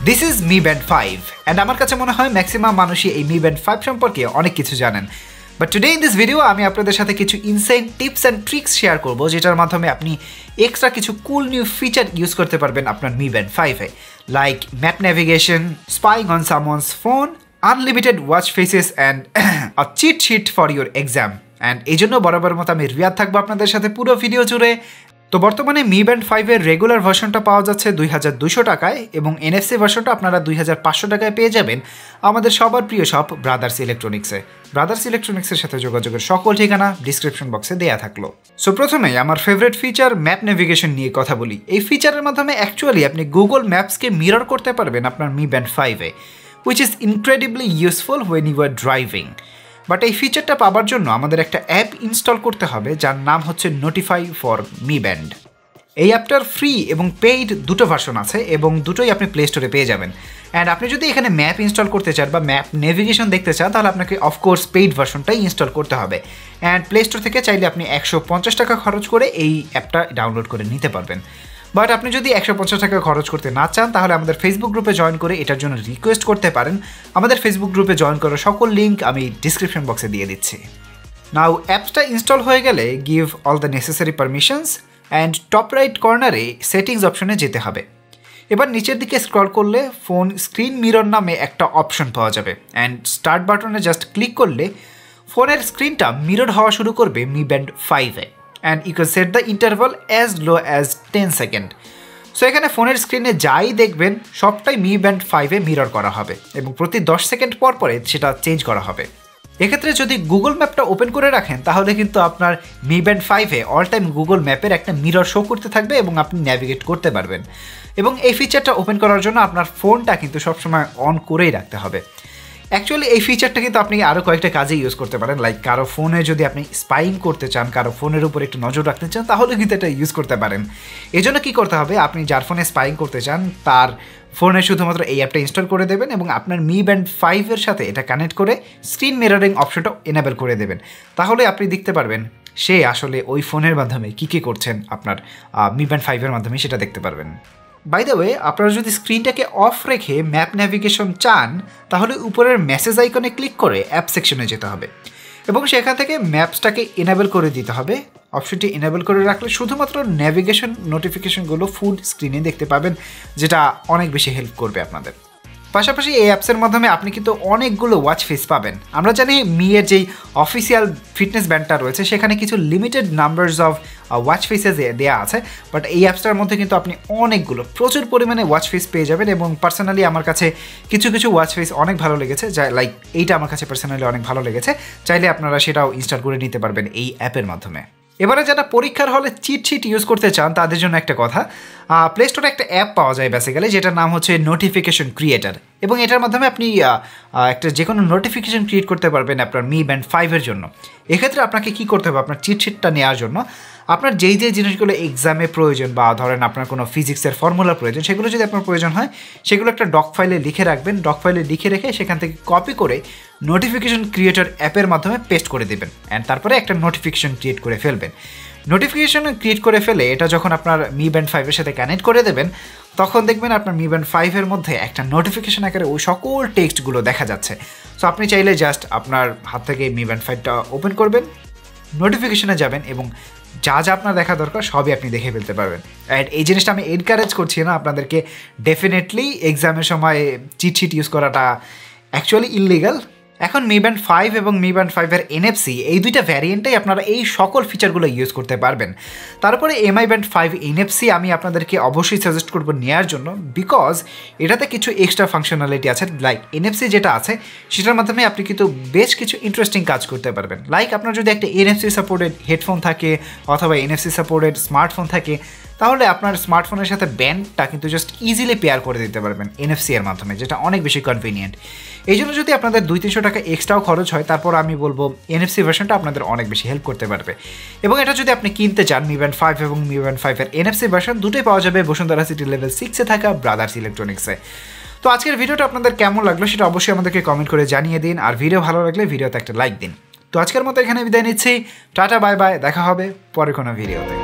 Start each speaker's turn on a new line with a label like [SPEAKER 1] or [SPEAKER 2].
[SPEAKER 1] This is Mi Band 5 and আমার কাছে মনে হয় ম্যাক্সিমাম মানুষই এই Mi Band 5 সম্পর্কে অনেক কিছু জানেন। But today in this video আমি আপনাদের সাথে কিছু ইনসাইন টিপস অ্যান্ড ট্রিক্স শেয়ার করব, যেটার মাধ্যমে আপনি এক্সট্রা কিছু কুল নিউ ফিচার ইউজ করতে পারবেন আপনার Mi Band 5-এ, like map navigation, spying on someone's phone, unlimited watch faces and a cheat sheet for your exam. And এই জন্য বরাবর মতো আমি রিয়াদ থাকবো আপনাদের সাথে পুরো ভিডিও জুড়ে। তো বর্তমানে Mi Band 5-এর রেগুলার ভার্সনটা পাওয়া যাচ্ছে 2200 টাকায় এবং NFC ভার্সনটা আপনারা 2500 টাকায় পেয়ে যাবেন আমাদের সবার প্রিয় শপ ব্রাদার্স ইলেকট্রনিক্সে। ব্রাদার্স ইলেকট্রনিক্সের সাথে যোগাযোগের সকল ঠিকানা ডিসক্রিপশন বক্সে দেওয়া থাকলো। সো প্রথমেই আমার ফেভারিট ফিচার ম্যাপ নেভিগেশন নিয়ে কথা বলি। এই ফিচারের মাধ্যমে অ্যাকচুয়ালি আপনি গুগল ম্যাপসকে মিরর করতে পারবেন আপনার Mi Band 5-এ, which is incredibly useful when you are driving. But এই ফিচারটা পাওয়ার জন্য আমাদের একটা অ্যাপ ইনস্টল করতে হবে যার নাম হচ্ছে নোটিফাই ফর Mi Band। এই অ্যাপটার ফ্রি এবং পেইড দুটো ভার্সন আছে এবং দুটোই আপনি প্লে স্টোরে পেয়ে যাবেন। অ্যান্ড আপনি যদি এখানে ম্যাপ ইনস্টল করতে চান বা ম্যাপ নেভিগেশন দেখতে চান তাহলে আপনাকে অফকোর্স পেইড ভার্সনটাই ইনস্টল করতে হবে। অ্যান্ড প্লে স্টোর থেকে চাইলে আপনি 150 টাকা খরচ করে এই অ্যাপটা ডাউনলোড করে নিতে পারবেন। বাট আপনি যদি 150 টাকা খরচ করতে না চান তাহলে আমাদের ফেসবুক গ্রুপে জয়েন করে এটার জন্য রিকোয়েস্ট করতে পারেন। আমাদের ফেসবুক গ্রুপে জয়েন করার সকল লিঙ্ক আমি ডিসক্রিপশন বক্সে দিয়ে দিচ্ছি। নাও অ্যাপসটা ইনস্টল হয়ে গেলে give all the necessary permissions and top right কর্নারে সেটিংস অপশনে যেতে হবে। এবার নিচের দিকে স্ক্রল করলে ফোন স্ক্রিন মিরর নামে একটা অপশন পাওয়া যাবে অ্যান্ড স্টার্ট বাটনে জাস্ট ক্লিক করলে ফোনের স্ক্রিনটা মিরর হওয়া শুরু করবে Mi Band 5-এ। And you can set the interval as low as 10 second. So এখানে ফোনের স্ক্রিনে যাই দেখবেন সবটাই Mi Band 5-এ মিরর করা হবে এবং প্রতি 10 সেকেন্ড পর পরে সেটা চেঞ্জ করা হবে। এক্ষেত্রে যদি গুগল ম্যাপটা ওপেন করে রাখেন তাহলে কিন্তু আপনার Mi Band 5-এ অল টাইম গুগল ম্যাপের একটা মিরর শো করতে থাকবে এবং আপনি ন্যাভিগেট করতে পারবেন। এবং এই ফিচারটা ওপেন করার জন্য আপনার ফোনটা কিন্তু সবসময় অন করেই রাখতে হবে। অ্যাকচুয়ালি এই ফিচারটা কিন্তু আপনি আরও কয়েকটা কাজে ইউজ করতে পারেন, লাইক কারো ফোনে যদি আপনি স্পাইং করতে চান, কারো ফোনের উপর একটু নজর রাখতে চান তাহলে কিন্তু এটা ইউজ করতে পারেন। এই জন্য কী করতে হবে, আপনি যার ফোনে স্পাইং করতে চান তার ফোনে শুধুমাত্র এই অ্যাপটা ইনস্টল করে দেবেন এবং আপনার Mi Band 5-এর সাথে এটা কানেক্ট করে স্ক্রিন মিররিং অপশনটা এনেবল করে দেবেন। তাহলে আপনি দেখতে পারবেন সে আসলে ওই ফোনের মাধ্যমে কী করছেন আপনার Mi Band 5-এর মাধ্যমে সেটা দেখতে পারবেন। বাই দ্য ওয়ে, আপনারা যদি স্ক্রিনটাকে অফ রেখে ম্যাপ নেভিগেশন চান তাহলে উপরের মেসেজ আইকনে ক্লিক করে অ্যাপ সেকশনে যেতে হবে এবং সেখান থেকে ম্যাপসটাকে এনেবল করে দিতে হবে। অপশনটি এনেবল করে রাখলে শুধুমাত্র নেভিগেশন নোটিফিকেশনগুলো ফুল স্ক্রিনে দেখতে পাবেন, যেটা অনেক বেশি হেল্প করবে আপনাদের। পাশাপাশি এই অ্যাপসের মাধ্যমে আপনি কিন্তু অনেকগুলো ওয়াচ ফেস পাবেন। আমরা জানি Mi-এর যেই অফিসিয়াল ফিটনেস ব্যান্ডটা রয়েছে সেখানে কিছু limited numbers of watch faces দেওয়া আছে, বাট এই অ্যাপসটার মধ্যে কিন্তু আপনি অনেকগুলো প্রচুর পরিমাণে ওয়াচ ফেস পেয়ে যাবেন। এবং পার্সোনালি আমার কাছে কিছু ওয়াচ ফেস অনেক ভালো লেগেছে, যা লাইক এইটা আমার কাছে পার্সোনালি অনেক ভালো লেগেছে। চাইলে আপনারা সেটাও ইনস্টল করে নিতে পারবেন এই অ্যাপের মাধ্যমে। এবারে যারা পরীক্ষার হলে চিট শিট ইউজ করতে চান তাদের জন্য একটা কথা, প্লে স্টোরে একটা অ্যাপ পাওয়া যায় বেসিক্যালি, যেটার নাম হচ্ছে নোটিফিকেশন ক্রিয়েটার। এবং এটার মাধ্যমে আপনি একটা যে কোনো নোটিফিকেশন ক্রিয়েট করতে পারবেন আপনার Mi Band 5-এর জন্য। এক্ষেত্রে আপনাকে কী করতে হবে, আপনার চিট শিটটা নেওয়ার জন্য আপনার যেই জিনিসগুলো এক্সামে প্রয়োজন বা ধরেন আপনার কোনো ফিজিক্সের ফর্মুলা প্রয়োজন, সেগুলো যদি আপনার প্রয়োজন হয় সেগুলো একটা ডক ফাইলে লিখে রাখবেন। ডক ফাইলে লিখে রেখে সেখান থেকে কপি করে নোটিফিকেশন ক্রিয়েটর অ্যাপের মাধ্যমে পেস্ট করে দেবেন অ্যান্ড তারপরে একটা নোটিফিকেশন ক্রিয়েট করে ফেলবেন। নোটিফিকেশন ক্রিয়েট করে ফেলে এটা যখন আপনার Mi Band 5-এর সাথে কানেক্ট করে দেবেন তখন দেখবেন আপনার Mi Band 5-এর মধ্যে একটা নোটিফিকেশন আকারে ওই সকল টেক্সটগুলো দেখা যাচ্ছে। সো আপনি চাইলে জাস্ট আপনার হাত থেকে Mi Band 5টা ওপেন করবেন, নোটিফিকেশনে যাবেন এবং যা আপনার দেখা দরকার সবই আপনি দেখে ফেলতে পারবেন। অ্যান্ড এই জিনিসটা আমি এনকারেজ করছি না আপনাদেরকে, ডেফিনেটলি এক্সামের সময় চিট শিট ইউজ করাটা অ্যাকচুয়ালি ইললিগাল। এখন Mi Band 5 এবং Mi Band 5-এর NFC এই দুইটা ভ্যারিয়েন্টেই আপনারা এই সকল ফিচারগুলো ইউজ করতে পারবেন। তারপরে Mi Band 5 NFC আমি আপনাদেরকে অবশ্যই সাজেস্ট করব নেওয়ার জন্য, বিকজ এটাতে কিছু এক্সট্রা ফাংশনালিটি আছে। লাইক NFC যেটা আছে সেটার মাধ্যমে আপনি কিন্তু বেশ কিছু ইন্টারেস্টিং কাজ করতে পারবেন। লাইক আপনার যদি একটা NFC সাপোর্টেড হেডফোন থাকে অথবা NFC সাপোর্টেড স্মার্টফোন থাকে তাহলে আপনার স্মার্টফোনের সাথে ব্যান্ডটা কিন্তু জাস্ট ইজিলি পেয়ার করে দিতে পারবেন NFC এর মাধ্যমে, যেটা অনেক বেশি কনভিনিয়েন্ট। এই জন্য যদি আপনাদের 200-300 টাকা এক্সট্রাও খরচ হয় তারপর আমি বলবো NFC ভার্সনটা আপনাদের অনেক বেশি হেল্প করতে পারবে। এবং এটা যদি আপনি কিনতে চান Mi Band 5 এবং Mi Band 5-এর NFC ভার্সন দুটোই পাওয়া যাবে বসুন্ধরা সিটি লেভেল 6-এ থাকা ব্রাদার্স ইলেকট্রনিক্সে। তো আজকের ভিডিওটা আপনাদের কেমন লাগলো সেটা অবশ্যই আমাদেরকে কমেন্ট করে জানিয়ে দিন, আর ভিডিও ভালো লাগলে ভিডিওতে একটা লাইক দিন। তো আজকের মতো এখানে বিদায় নিচ্ছি, টাটা বাই বাই, দেখা হবে পরে কোনো ভিডিওতে।